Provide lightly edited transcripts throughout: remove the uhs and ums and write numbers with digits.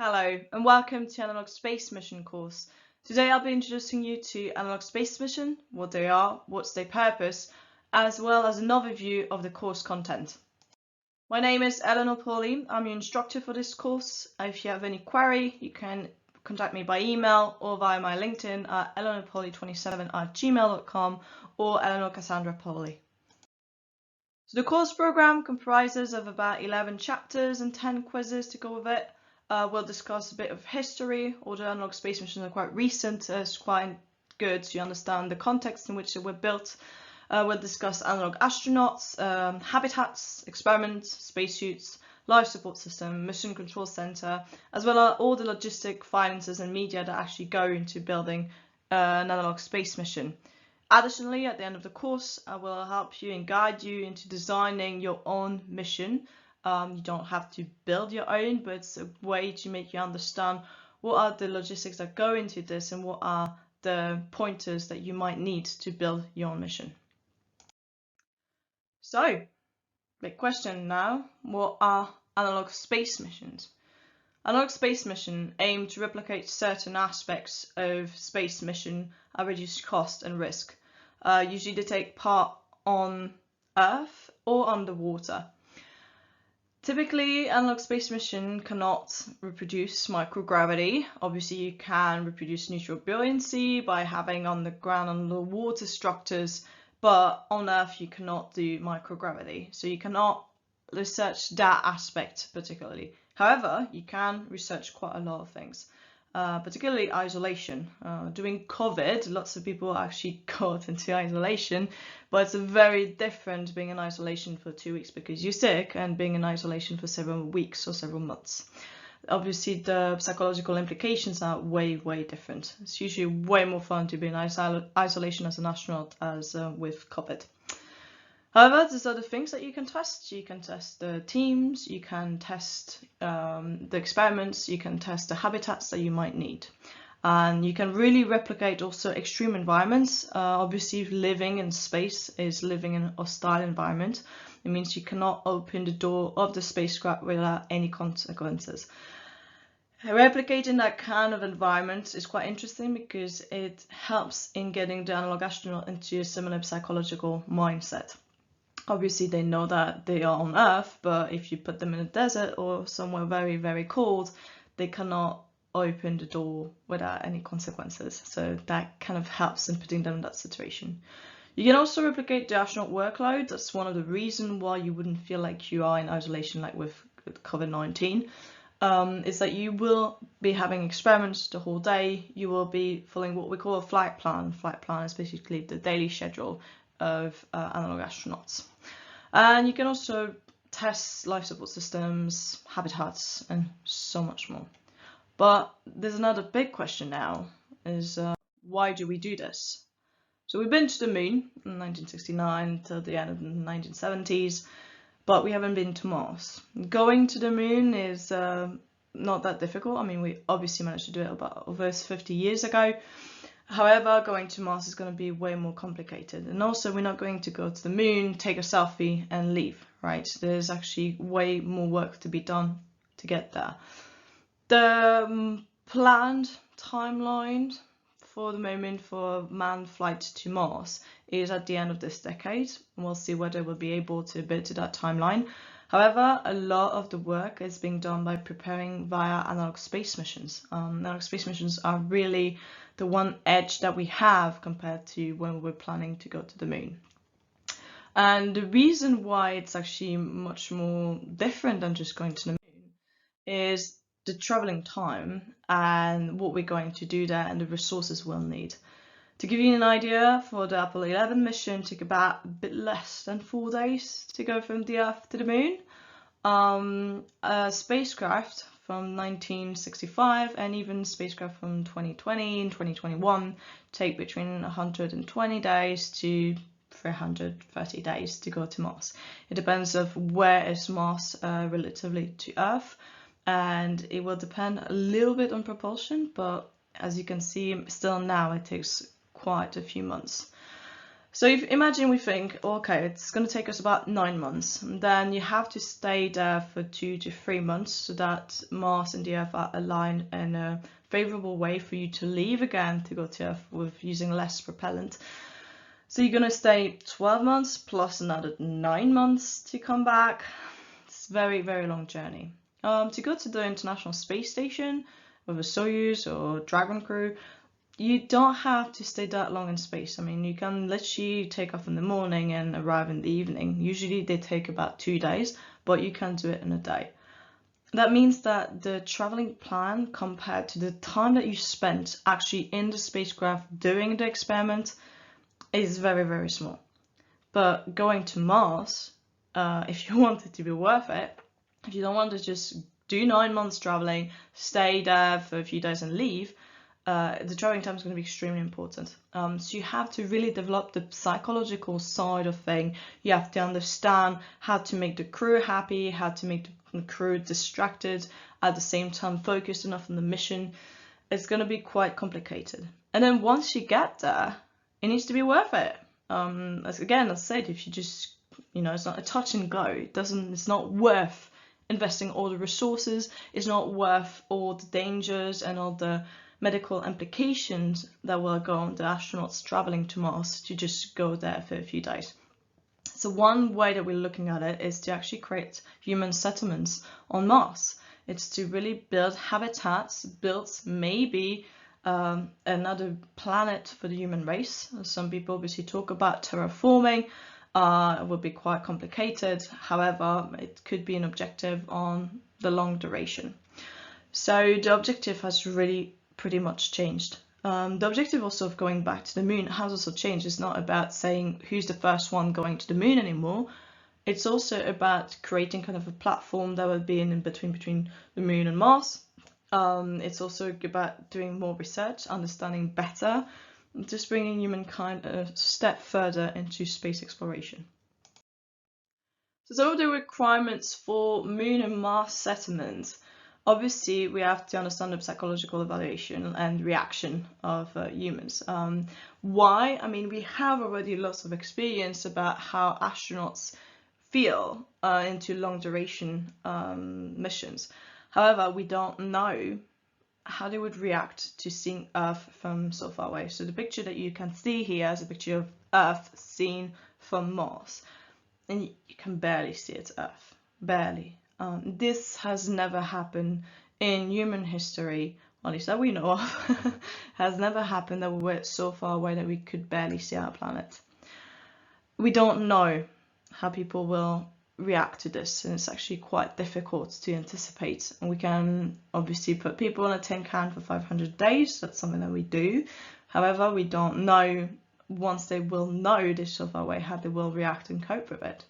Hello and welcome to Analogue Space Mission course. Today I'll be introducing you to Analogue Space Mission, what they are, what's their purpose, as well as an overview of the course content. My name is Eleanor Pauly. I'm your instructor for this course. If you have any query, you can contact me by email or via my LinkedIn at eleanorpauly27@gmail.com or Eleanor Cassandra Pauly. So the course program comprises of about 11 chapters and 10 quizzes to go with it. We'll discuss a bit of history. Although Analogue Space missions are quite recent, it's quite good to understand the context in which they were built. We'll discuss analog astronauts, habitats, experiments, spacesuits, life support system, mission control center, as well as all the logistic, finances and media that actually go into building an analog space mission. Additionally, at the end of the course, I will help you and guide you into designing your own mission. You don't have to build your own, but it's a way to make you understand what are the logistics that go into this and what are the pointers that you might need to build your own mission. So, big question now, what are analog space missions? Analog space mission aim to replicate certain aspects of space mission at reduced cost and risk. Usually they take part on Earth or underwater. Typically, analog space mission cannot reproduce microgravity. Obviously, you can reproduce neutral buoyancy by having on the ground underwater structures, but on Earth you cannot do microgravity. So you cannot research that aspect particularly. However, you can research quite a lot of things, particularly isolation. During COVID, lots of people actually got into isolation, but it's very different being in isolation for 2 weeks because you're sick and being in isolation for several weeks or several months. Obviously, the psychological implications are way, way different. It's usually way more fun to be in isolation as an astronaut as with COVID. However, there's other things that you can test. You can test the teams, you can test the experiments, you can test the habitats that you might need. And you can really replicate also extreme environments. Obviously, living in space is living in a hostile environment. It means you cannot open the door of the spacecraft without any consequences. Replicating that kind of environment is quite interesting because it helps in getting the analog astronaut into a similar psychological mindset. Obviously, they know that they are on Earth, but if you put them in a desert or somewhere very, very cold, they cannot open the door without any consequences. So that kind of helps in putting them in that situation. You can also replicate the astronaut workload. That's one of the reasons why you wouldn't feel like you are in isolation like with COVID-19. Is that you will be having experiments the whole day. You will be following what we call a flight plan. Flight plan is basically the daily schedule of analog astronauts. And you can also test life support systems, habitats, and so much more. But there's another big question now, is why do we do this? So we've been to the moon in 1969 till the end of the 1970s, but we haven't been to Mars. Going to the moon is not that difficult. I mean, we obviously managed to do it about over 50 years ago. However, going to Mars is going to be way more complicated. And also, we're not going to go to the moon, take a selfie and leave, right? There's actually way more work to be done to get there. The planned timeline for the moment for manned flight to Mars is at the end of this decade. We'll see whether we'll be able to bid to that timeline. However, a lot of the work is being done by preparing via analog space missions. Analog space missions are really the one edge that we have compared to when we're planning to go to the moon. And the reason why it's actually much more different than just going to the moon is the traveling time and what we're going to do there and the resources we'll need. To give you an idea, for the Apollo 11 mission, it took about a bit less than 4 days to go from the Earth to the moon. A spacecraft from 1965 and even spacecraft from 2020 and 2021 take between 120 days to 330 days to go to Mars. It depends of where is Mars relatively to Earth, and it will depend a little bit on propulsion, but as you can see, still now it takes quite a few months. So if imagine we think, okay, it's going to take us about 9 months, and then you have to stay there for 2 to 3 months so that Mars and the Earth are aligned in a favorable way for you to leave again to go to Earth with using less propellant. So you're going to stay 12 months plus another 9 months to come back. It's a very, very long journey. To go to the International Space Station with a Soyuz or Dragon crew, you don't have to stay that long in space. I mean, you can literally take off in the morning and arrive in the evening. Usually they take about 2 days, but you can do it in a day. That means that the traveling plan compared to the time that you spent actually in the spacecraft doing the experiment is very, very small. But going to Mars, if you want it to be worth it, if you don't want to just do 9 months traveling, stay there for a few days and leave, the traveling time is going to be extremely important. So you have to really develop the psychological side of things. You have to understand how to make the crew happy, how to make the crew distracted, at the same time focused enough on the mission. It's going to be quite complicated. And then once you get there, it needs to be worth it. As I said, if you just, it's not a touch and go. It's not worth investing all the resources. It's not worth all the dangers and all the medical implications that will go on the astronauts traveling to Mars to just go there for a few days. So one way that we're looking at it is to actually create human settlements on Mars. It's to really build habitats, build maybe another planet for the human race. Some people obviously talk about terraforming. It would be quite complicated. However, it could be an objective on the long duration. So the objective has really pretty much changed. The objective also of going back to the moon has also changed. It's not about saying who's the first one going to the moon anymore. It's also about creating kind of a platform that will be in between the moon and Mars. It's also about doing more research, understanding better, just bringing humankind a step further into space exploration. So some of the requirements for moon and Mars settlements. Obviously, we have to understand the psychological evaluation and reaction of humans. Why? I mean, we have already lots of experience about how astronauts feel into long duration missions. However, we don't know how they would react to seeing Earth from so far away. So the picture that you can see here is a picture of Earth seen from Mars. And you can barely see its Earth, barely. This has never happened in human history, at least that we know of, has never happened that we were so far away that we could barely see our planet. We don't know how people will react to this, and it's actually quite difficult to anticipate. And we can obviously put people in a tin can for 500 days, that's something that we do. However, we don't know, once they will know this so far away, how they will react and cope with it.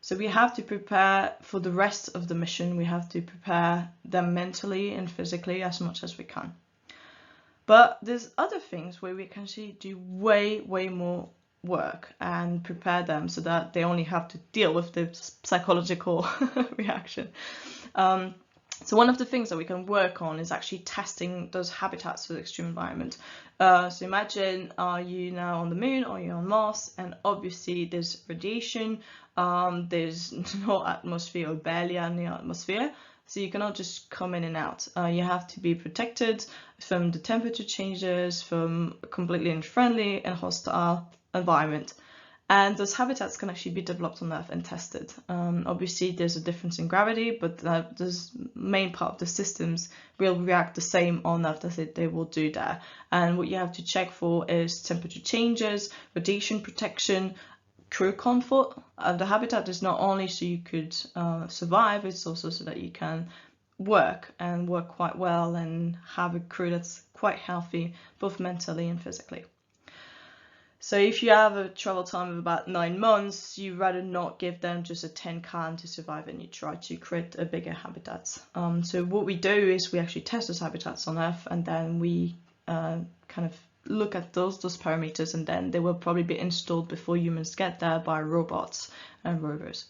So we have to prepare for the rest of the mission. We have to prepare them mentally and physically as much as we can. But there's other things where we can actually do way more work and prepare them so that they only have to deal with the psychological reaction. So one of the things that we can work on is actually testing those habitats for the extreme environment. So imagine you now on the moon or you're on Mars, and obviously there's radiation, there's no atmosphere or barely any atmosphere, so you cannot just come in and out. You have to be protected from the temperature changes, from a completely unfriendly and hostile environment. And those habitats can actually be developed on Earth and tested. Obviously, there's a difference in gravity, but the main part of the systems will react the same on Earth as they will do there. And what you have to check for is temperature changes, radiation protection, crew comfort. The habitat is not only so you could survive, it's also so that you can work quite well and have a crew that's quite healthy, both mentally and physically. So if you have a travel time of about 9 months, you rather not give them just a tin can to survive, and you try to create a bigger habitat. So what we do is we actually test those habitats on Earth, and then we kind of look at those parameters, and then they will probably be installed before humans get there by robots and rovers.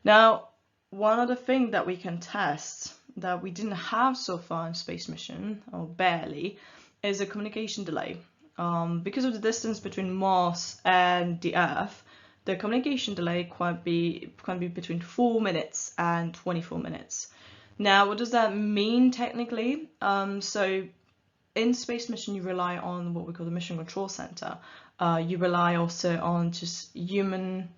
Now, one other thing that we can test that we didn't have so far in space mission, or barely, is a communication delay. Because of the distance between Mars and the Earth, the communication delay can be between 4 minutes and 24 minutes. Now, what does that mean technically? So in space mission, you rely on what we call the mission control center. You rely also on just human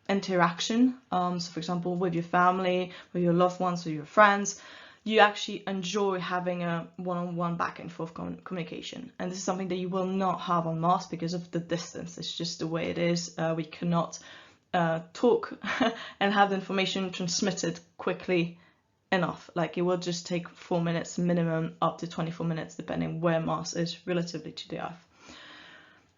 interaction. So for example, with your family, with your loved ones, with your friends, you actually enjoy having a one-on-one back and forth communication. And this is something that you will not have on Mars because of the distance. It's just the way it is. We cannot talk and have the information transmitted quickly enough. Like, it will just take 4 minutes minimum, up to 24 minutes, depending where Mars is relatively to the Earth.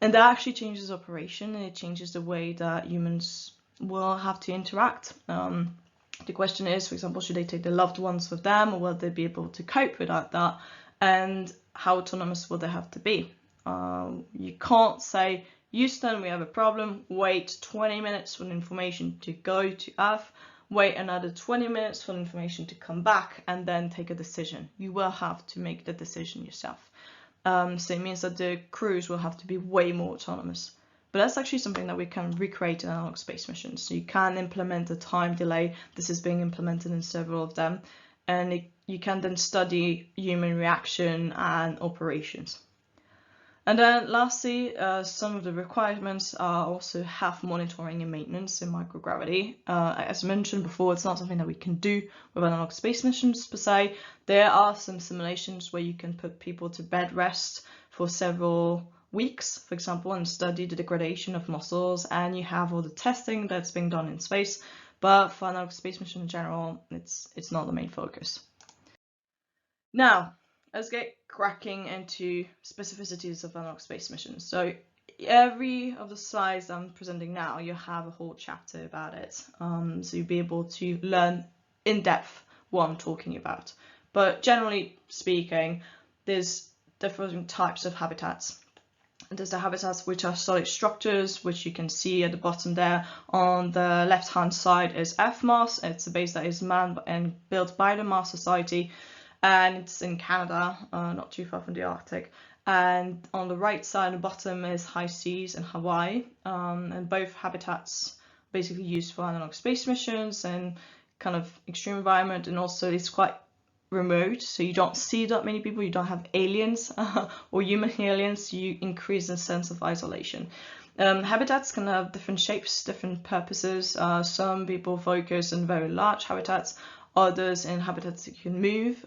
And that actually changes operation, and it changes the way that humans will have to interact. The question is, for example, should they take their loved ones with them, or will they be able to cope without that? And how autonomous will they have to be? You can't say, Houston, we have a problem, wait 20 minutes for the information to go to Earth, wait another 20 minutes for the information to come back, and then take a decision. You will have to make the decision yourself. So it means that the crews will have to be way more autonomous. But that's actually something that we can recreate in analog space missions. So you can implement a time delay. This is being implemented in several of them. And you can then study human reaction and operations. And then lastly, some of the requirements are also have monitoring and maintenance in microgravity. As mentioned before, it's not something that we can do with analog space missions per se. There are some simulations where you can put people to bed rest for several weeks, for example, and study the degradation of muscles, and you have all the testing that's being done in space. But for analog space mission in general, it's not the main focus. Now, let's get cracking into specificities of analog space missions. So every of the slides I'm presenting now, you have a whole chapter about it. So you'll be able to learn in depth what I'm talking about. But generally speaking, there's different types of habitats. There's the habitats which are solid structures, which you can see at the bottom there. On the left-hand side is FMARS. It's a base that is manned and built by the Mars Society, and it's in Canada, not too far from the Arctic. And on the right side, the bottom is high seas in Hawaii, and both habitats basically used for analog space missions and kind of extreme environment, and also it's quite remote, so you don't see that many people, you don't have aliens or human aliens, you increase the sense of isolation. Habitats can have different shapes, different purposes. Some people focus on very large habitats, others in habitats that can move.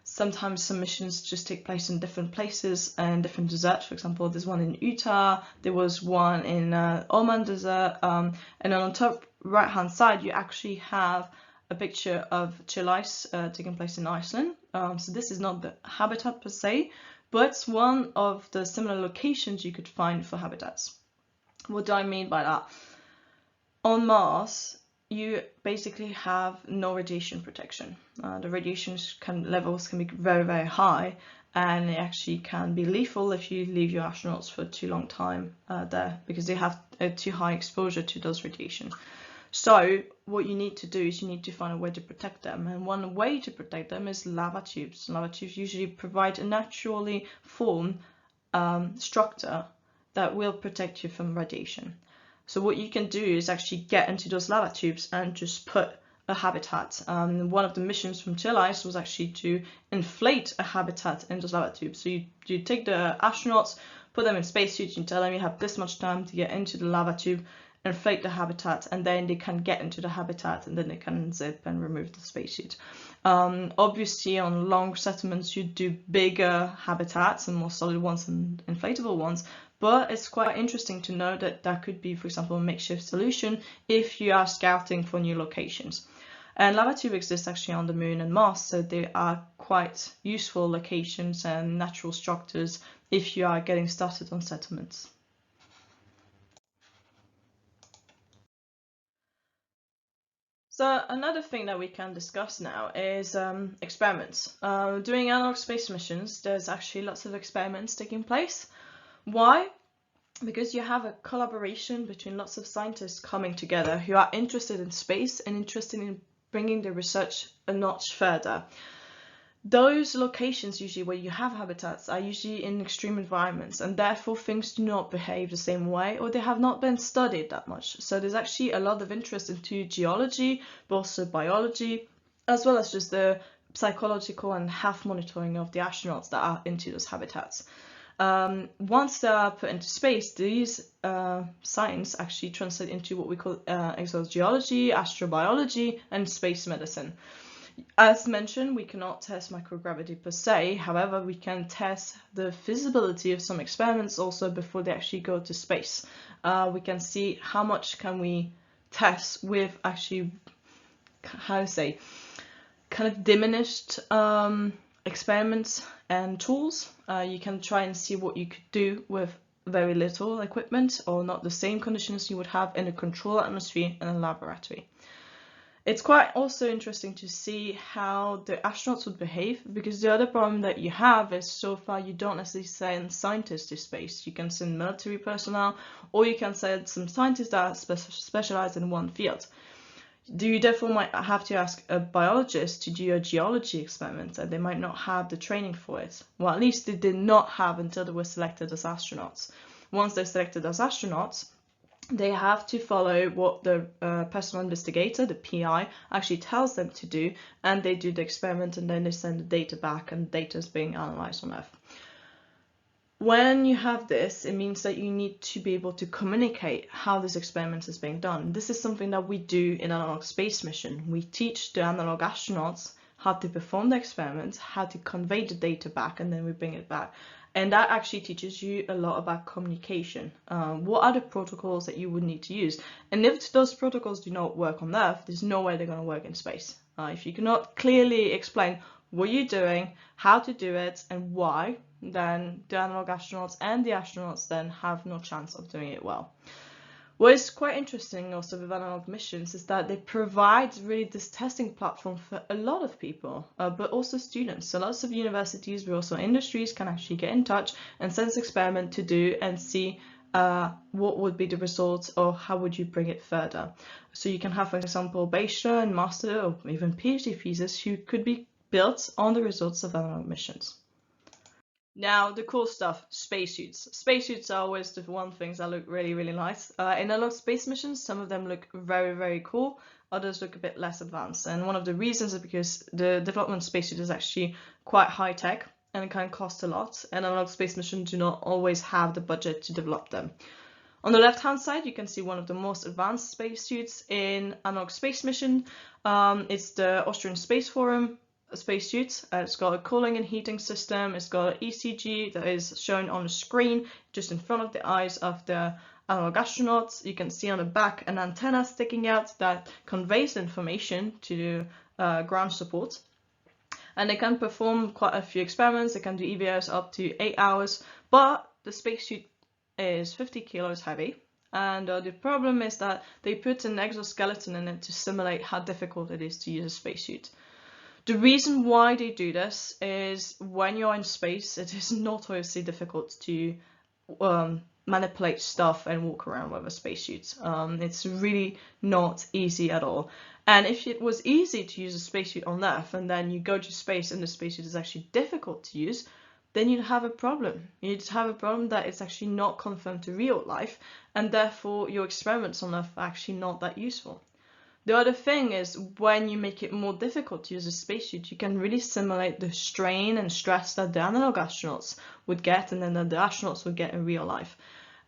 Sometimes some missions just take place in different places and different deserts. For example, there's one in Utah, there was one in Oman Desert, and then on top right hand side you actually have a picture of chill ice taking place in Iceland. So this is not the habitat per se, but it's one of the similar locations you could find for habitats. What do I mean by that? On Mars, you basically have no radiation protection. The radiation levels can be very, very high, and it actually can be lethal if you leave your astronauts for too long time there, because they have too high exposure to those radiation. So what you need to do is you need to find a way to protect them, and one way to protect them is lava tubes. Lava tubes usually provide a naturally formed structure that will protect you from radiation. So what you can do is actually get into those lava tubes and just put a habitat. One of the missions from Chill Ice was actually to inflate a habitat in those lava tubes. So you take the astronauts, put them in spacesuits, and tell them you have this much time to get into the lava tube, inflate the habitat, and then they can get into the habitat, and then they can zip and remove the spacesuit. Obviously on long settlements you do bigger habitats and more solid ones and inflatable ones, but it's quite interesting to know that that could be, for example, a makeshift solution if you are scouting for new locations. And lava tube exists actually on the Moon and Mars, so they are quite useful locations and natural structures if you are getting started on settlements. So another thing that we can discuss now is experiments. Doing analog space missions, there's actually lots of experiments taking place. Why? Because you have a collaboration between lots of scientists coming together who are interested in space and interested in bringing the research a notch further. Those locations usually where you have habitats are usually in extreme environments, and therefore things do not behave the same way, or they have not been studied that much. So there's actually a lot of interest into geology, but also biology, as well as just the psychological and health monitoring of the astronauts that are into those habitats. Once they are put into space, these science actually translate into what we call exogeology, astrobiology, and space medicine. As mentioned, we cannot test microgravity per se, however, we can test the feasibility of some experiments also before they actually go to space. We can see how much can we test with actually, how to say, kind of diminished experiments and tools. You can try and see what you could do with very little equipment, or not the same conditions you would have in a controlled atmosphere in a laboratory. It's quite also interesting to see how the astronauts would behave, because the other problem that you have is so far you don't necessarily send scientists to space. You can send military personnel, or you can send some scientists that are specialized in one field. You therefore might have to ask a biologist to do a geology experiment, and they might not have the training for it. Well, at least they did not have until they were selected as astronauts. Once they're selected as astronauts, they have to follow what the personal investigator, the PI, actually tells them to do, and they do the experiment, and then they send the data back, and data is being analyzed on Earth. When you have this, it means that you need to be able to communicate how this experiment is being done. This is something that we do in Analogue space mission. We teach the Analogue astronauts how to perform the experiment, how to convey the data back, and then we bring it back. And that actually teaches you a lot about communication. What are the protocols that you would need to use? And if those protocols do not work on Earth, there's no way they're going to work in space. If you cannot clearly explain what you're doing, how to do it, and why, then the Analogue astronauts and the astronauts then have no chance of doing it well. What is quite interesting also with Analogue missions is that they provide really this testing platform for a lot of people, but also students. So lots of universities, but also industries can actually get in touch and send an experiment to do and see what would be the results, or how would you bring it further. So you can have, for example, bachelor and master or even PhD thesis who could be built on the results of Analogue missions. Now, the cool stuff, spacesuits. Spacesuits are always the one things that look really, really nice. In a lot of space missions, some of them look very, very cool. Others look a bit less advanced. And one of the reasons is because the development of spacesuit is actually quite high tech and it can cost a lot. And a lot of space missions do not always have the budget to develop them. On the left-hand side, you can see one of the most advanced spacesuits in Analogue space mission. It's the Austrian Space Forum spacesuit. It's got a cooling and heating system. It's got an ECG that is shown on the screen just in front of the eyes of the Analogue astronauts. You can see on the back an antenna sticking out that conveys information to ground support. And they can perform quite a few experiments. They can do EVAs up to 8 hours, but the spacesuit is 50 kilos heavy. And the problem is that they put an exoskeleton in it to simulate how difficult it is to use a spacesuit. The reason why they do this is when you're in space, it is notoriously difficult to manipulate stuff and walk around with a spacesuit. It's really not easy at all. And if it was easy to use a spacesuit on Earth, and then you go to space and the spacesuit is actually difficult to use, then you'd have a problem. You'd have a problem that it's actually not conformed to real life, and therefore your experiments on Earth are actually not that useful. The other thing is, when you make it more difficult to use a spacesuit, you can really simulate the strain and stress that the Analogue astronauts would get, and then that the astronauts would get in real life.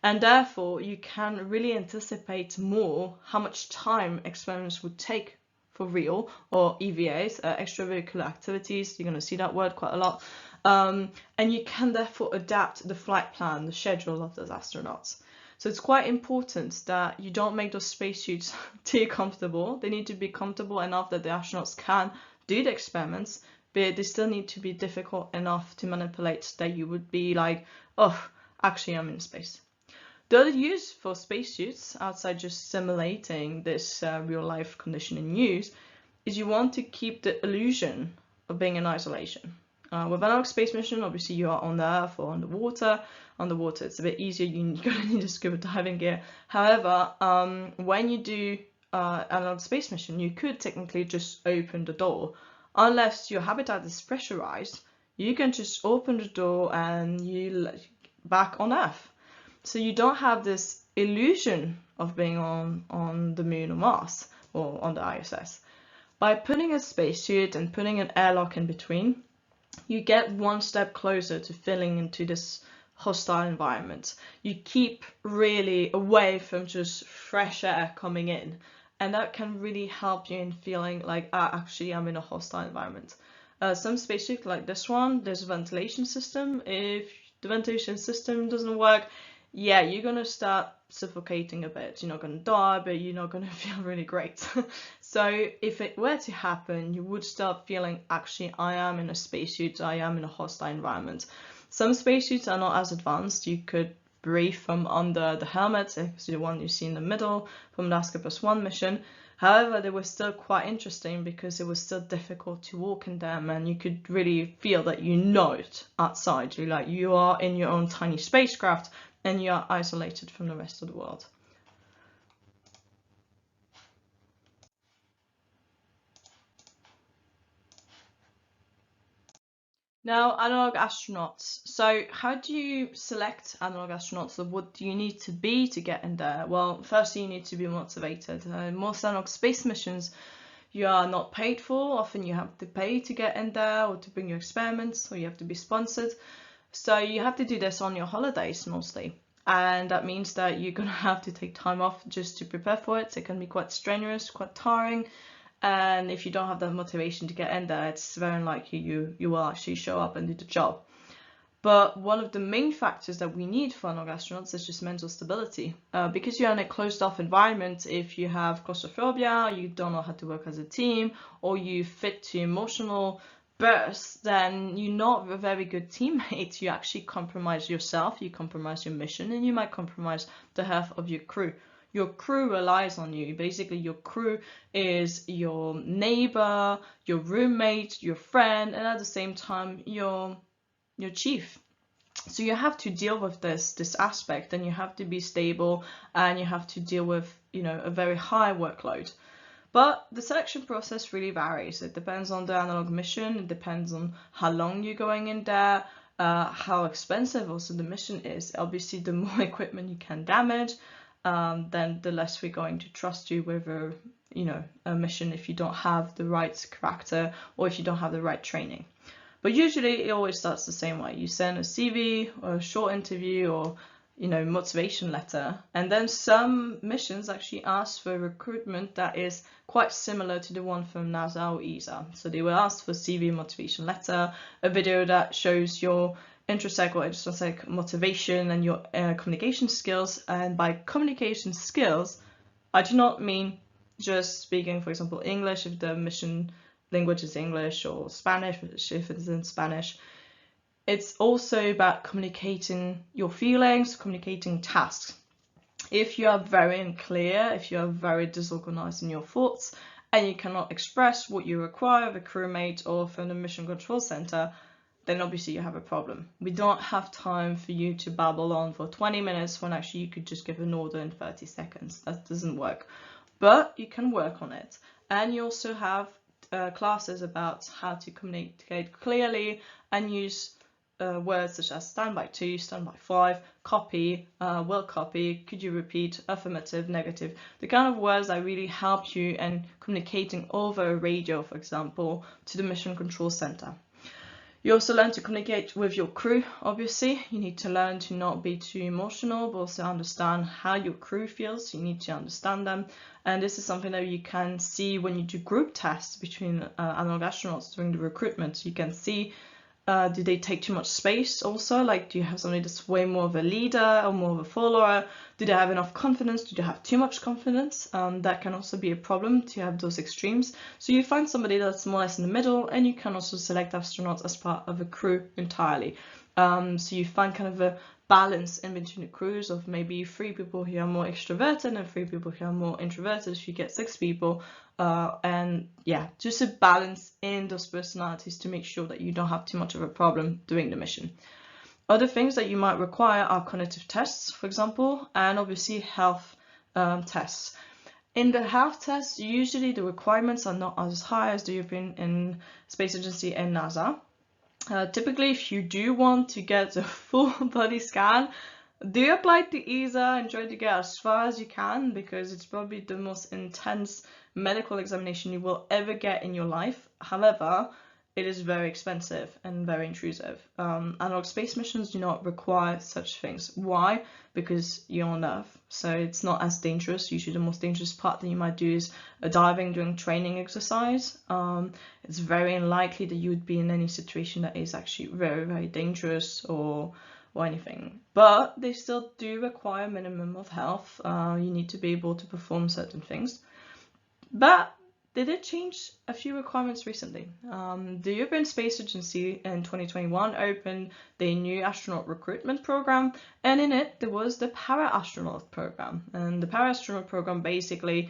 And therefore, you can really anticipate more how much time experiments would take for real, or EVAs, extravehicular activities. You're going to see that word quite a lot. And you can therefore adapt the flight plan, the schedule of those astronauts. So it's quite important that you don't make those spacesuits too comfortable. They need to be comfortable enough that the astronauts can do the experiments, but they still need to be difficult enough to manipulate that you would be like, oh, actually I'm in space. The other use for spacesuits, outside just simulating this real life condition in use, is you want to keep the illusion of being in isolation. With Analogue space mission, obviously you are on the Earth or on the water. On the water, it's a bit easier. You're going to need a scuba diving gear. However, when you do Analogue space mission, you could technically just open the door unless your habitat is pressurized, you can just open the door and you're back on Earth. So you don't have this illusion of being on the moon or Mars or on the ISS. By putting a spacesuit and putting an airlock in between, you get one step closer to filling into this hostile environment. You keep really away from just fresh air coming in, and that can really help you in feeling like, actually I'm in a hostile environment. Some spacesuits like this one, there's a ventilation system. If the ventilation system doesn't work, yeah, you're gonna start suffocating a bit. You're not gonna die, but you're not gonna feel really great. So if it were to happen, you would start feeling, actually, I am in a spacesuit, I am in a hostile environment. Some spacesuits are not as advanced. You could breathe from under the helmet, it's the one you see in the middle from the Askepos-1 mission. However, they were still quite interesting because it was still difficult to walk in them, and you could really feel that you know it outside. You are in your own tiny spacecraft and you are isolated from the rest of the world. Now, analog astronauts. So how do you select analog astronauts, or what do you need to be to get in there? Well, firstly, you need to be motivated. Most analog space missions you are not paid for. Often you have to pay to get in there or to bring your experiments, or you have to be sponsored. So you have to do this on your holidays mostly. And that means that you're going to have to take time off just to prepare for it. It can be quite strenuous, quite tiring. And if you don't have that motivation to get in there, it's very unlikely you will actually show up and do the job. But one of the main factors that we need for analog astronauts is just mental stability. Because you're in a closed-off environment, if you have claustrophobia, you don't know how to work as a team, or you fit to emotional bursts, then you're not a very good teammate. You actually compromise yourself, you compromise your mission, and you might compromise the health of your crew. Your crew relies on you. Basically, your crew is your neighbor, your roommate, your friend, and at the same time, your chief. So you have to deal with this aspect, and you have to be stable, and you have to deal with, a very high workload. But the selection process really varies. It depends on the analog mission. It depends on how long you're going in there, how expensive also the mission is. Obviously, the more equipment you can damage, then the less we're going to trust you with a mission if you don't have the right character or if you don't have the right training. But usually it always starts the same way. You send a CV or a short interview or motivation letter, and then some missions actually ask for recruitment that is quite similar to the one from NASA or ESA. So they will ask for CV, motivation letter, a video that shows your intrinsec or extrinsic motivation and your communication skills. And by communication skills, I do not mean just speaking, for example, English if the mission language is English, or Spanish if it's in Spanish. It's also about communicating your feelings, communicating tasks. If you are very unclear, if you are very disorganized in your thoughts, and you cannot express what you require of a crewmate or from the mission control center, then obviously you have a problem. We don't have time for you to babble on for 20 minutes when actually you could just give an order in 30 seconds. That doesn't work. But you can work on it. And you also have classes about how to communicate clearly and use words such as standby 2, standby 5, copy, will copy, could you repeat, affirmative, negative, the kind of words that really help you in communicating over a radio, for example, to the mission control center. You also learn to communicate with your crew, obviously. You need to learn to not be too emotional, but also understand how your crew feels. You need to understand them. And this is something that you can see when you do group tests between analog astronauts during the recruitment. You can see, do they take too much space also? Like, do you have somebody that's way more of a leader or more of a follower? Do they have enough confidence? Do they have too much confidence? That can also be a problem to have those extremes. So you find somebody that's more or less in the middle, and you can also select astronauts as part of a crew entirely. So you find kind of a balance in between the crews of maybe 3 people who are more extroverted and 3 people who are more introverted. If you get 6 people, and yeah, just a balance in those personalities to make sure that you don't have too much of a problem doing the mission. Other things that you might require are cognitive tests, for example, and obviously health tests. In the health tests, usually the requirements are not as high as the European Space Agency and NASA. Typically, if you do want to get a full body scan, do apply to ESA and try to get as far as you can, because it's probably the most intense medical examination you will ever get in your life. However, it is very expensive and very intrusive. Analog space missions do not require such things. Why? Because you're on Earth, so it's not as dangerous. Usually the most dangerous part that you might do is diving during training exercise. It's very unlikely that you would be in any situation that is actually very, very dangerous or anything, but they still do require a minimum of health. You need to be able to perform certain things, but they did change a few requirements recently. The European Space Agency in 2021 opened the new astronaut recruitment program, and in it there was the para-astronaut program. And the para-astronaut program basically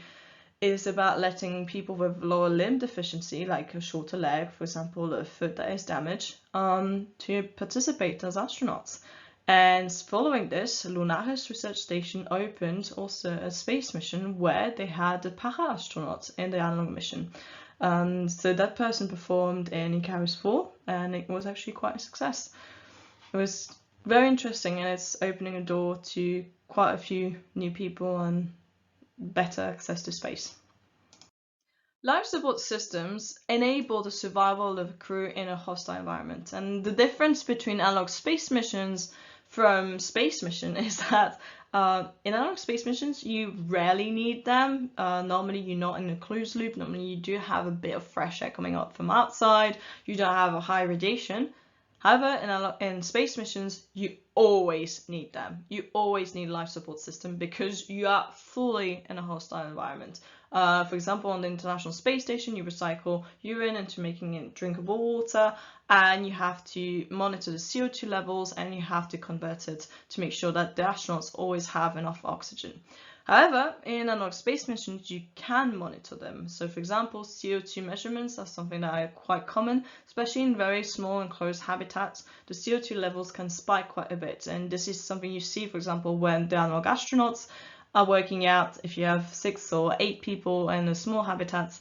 is about letting people with lower limb deficiency, like a shorter leg, for example, a foot that is damaged, to participate as astronauts. And following this, Lunaris Research Station opened also a space mission where they had a para-astronaut in the Analogue mission. So that person performed in Icarus 4, and it was actually quite a success. It was very interesting, and it's opening a door to quite a few new people and better access to space. Life support systems enable the survival of a crew in a hostile environment, and the difference between analog space missions from space mission is that in analog space missions you rarely need them. Normally you're not in a closed loop. Normally you do have a bit of fresh air coming up from outside. You don't have a high radiation. However, in space missions, you always need them. You always need a life support system because you are fully in a hostile environment. For example, on the International Space Station, you recycle urine into making it drinkable water, and you have to monitor the CO2 levels, and you have to convert it to make sure that the astronauts always have enough oxygen. However, in analog space missions, you can monitor them. So, for example, CO2 measurements are something that are quite common, especially in very small enclosed habitats. The CO2 levels can spike quite a bit, and this is something you see, for example, when the analog astronauts are working out. If you have 6 or 8 people in a small habitat,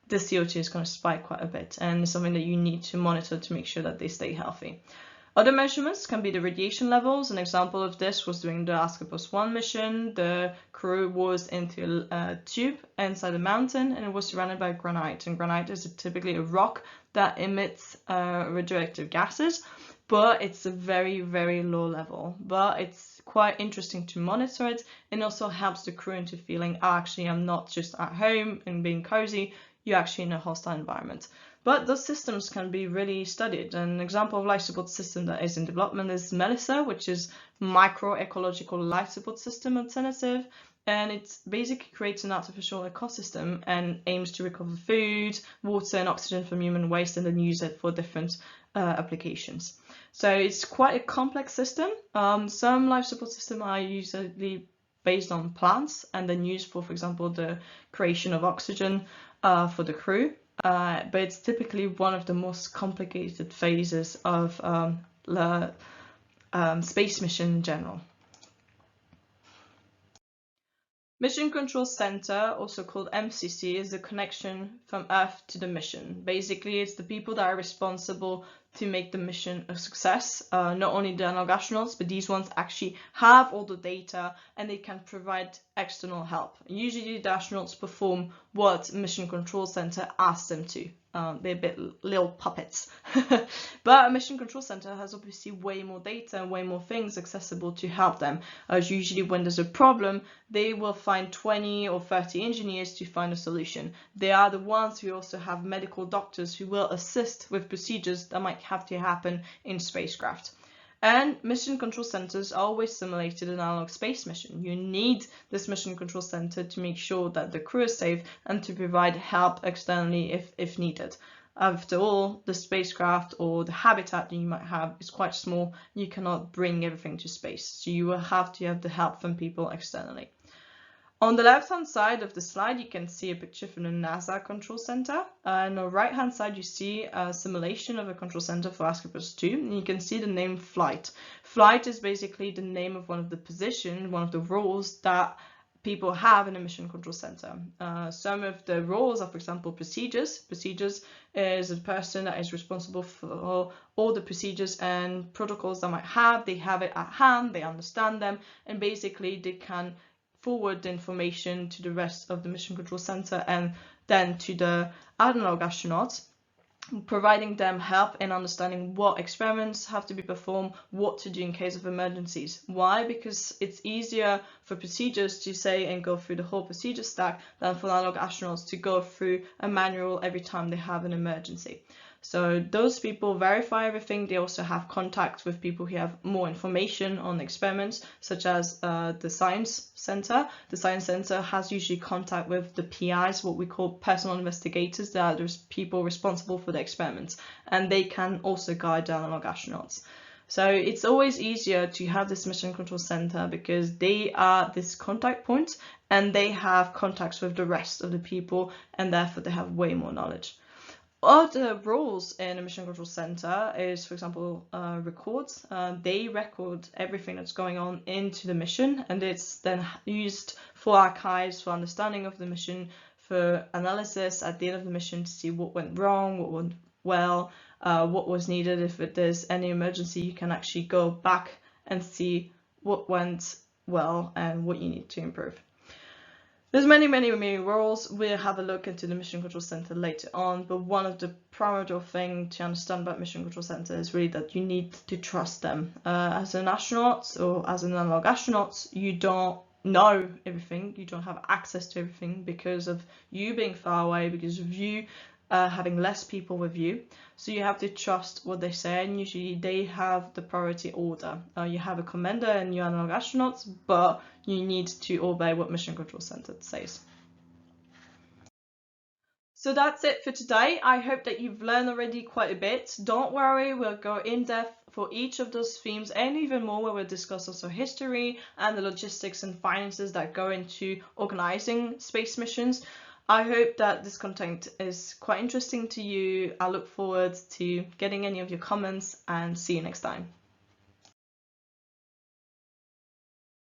the CO2 is going to spike quite a bit, and it's something that you need to monitor to make sure that they stay healthy. Other measurements can be the radiation levels. An example of this was during the Askapos 1 mission. The crew was into a tube inside a mountain, and it was surrounded by granite. And granite is typically a rock that emits radioactive gases, but it's a very, very low level. But it's quite interesting to monitor it, and also helps the crew into feeling, oh, actually, I'm not just at home and being cozy. You're actually in a hostile environment. But those systems can be really studied. An example of life support system that is in development is Melissa, which is micro-ecological life support system alternative. And it basically creates an artificial ecosystem and aims to recover food, water, and oxygen from human waste, and then use it for different applications. So it's quite a complex system. Some life support systems are usually based on plants and then used for example, the creation of oxygen for the crew. But it's typically one of the most complicated phases of the space mission in general. Mission Control Center, also called MCC, is the connection from Earth to the mission. Basically, it's the people that are responsible to make the mission a success. Not only the analog astronauts, but these ones actually have all the data and they can provide external help. Usually the astronauts perform what Mission Control Center asks them to. They're a bit little puppets. But a Mission Control Center has obviously way more data and way more things accessible to help them. As usually when there's a problem, they will find 20 or 30 engineers to find a solution. They are the ones who also have medical doctors who will assist with procedures that might have to happen in spacecraft. And mission control centers are always simulated an analog space mission. You need this mission control center to make sure that the crew is safe and to provide help externally if needed. After all, the spacecraft or the habitat that you might have is quite small. You cannot bring everything to space, so you will have to have the help from people externally. On the left-hand side of the slide, you can see a picture from the NASA control center. On the right-hand side, you see a simulation of a control center for Askapos 2, and you can see the name Flight. Flight is basically the name of one of the positions, one of the roles that people have in a mission control center. Some of the roles are, for example, procedures. Procedures is a person that is responsible for all the procedures and protocols they might have. They have it at hand, they understand them, and basically they can forward the information to the rest of the mission control center and then to the Analogue astronauts, providing them help in understanding what experiments have to be performed, what to do in case of emergencies. Why? Because it's easier for procedures to say and go through the whole procedure stack than for Analogue astronauts to go through a manual every time they have an emergency. So those people verify everything. They also have contact with people who have more information on experiments, such as the Science Center. The Science Center has usually contact with the PIs, what we call personal investigators. They are those people responsible for the experiments, and they can also guide the Analogue astronauts. So it's always easier to have this mission control center because they are this contact point and they have contacts with the rest of the people, and therefore they have way more knowledge. Other roles in a mission control center is, for example, records. They record everything that's going on into the mission, and it's then used for archives, for understanding of the mission, for analysis at the end of the mission to see what went wrong, what went well, what was needed. If there's any emergency, you can actually go back and see what went well and what you need to improve. There's many roles. We'll have a look into the Mission Control Center later on, but one of the primordial things to understand about Mission Control Center is really that you need to trust them. As an astronaut or as an Analogue astronaut, you don't know everything, you don't have access to everything because of you being far away, because of you having less people with you. So you have to trust what they say, and usually they have the priority order. You have a commander and your Analogue astronauts, but you need to obey what Mission Control Center says. So that's it for today. I hope that you've learned already quite a bit. Don't worry, we'll go in depth for each of those themes and even more, where we'll discuss also history and the logistics and finances that go into organizing space missions. I hope that this content is quite interesting to you. I look forward to getting any of your comments, and see you next time.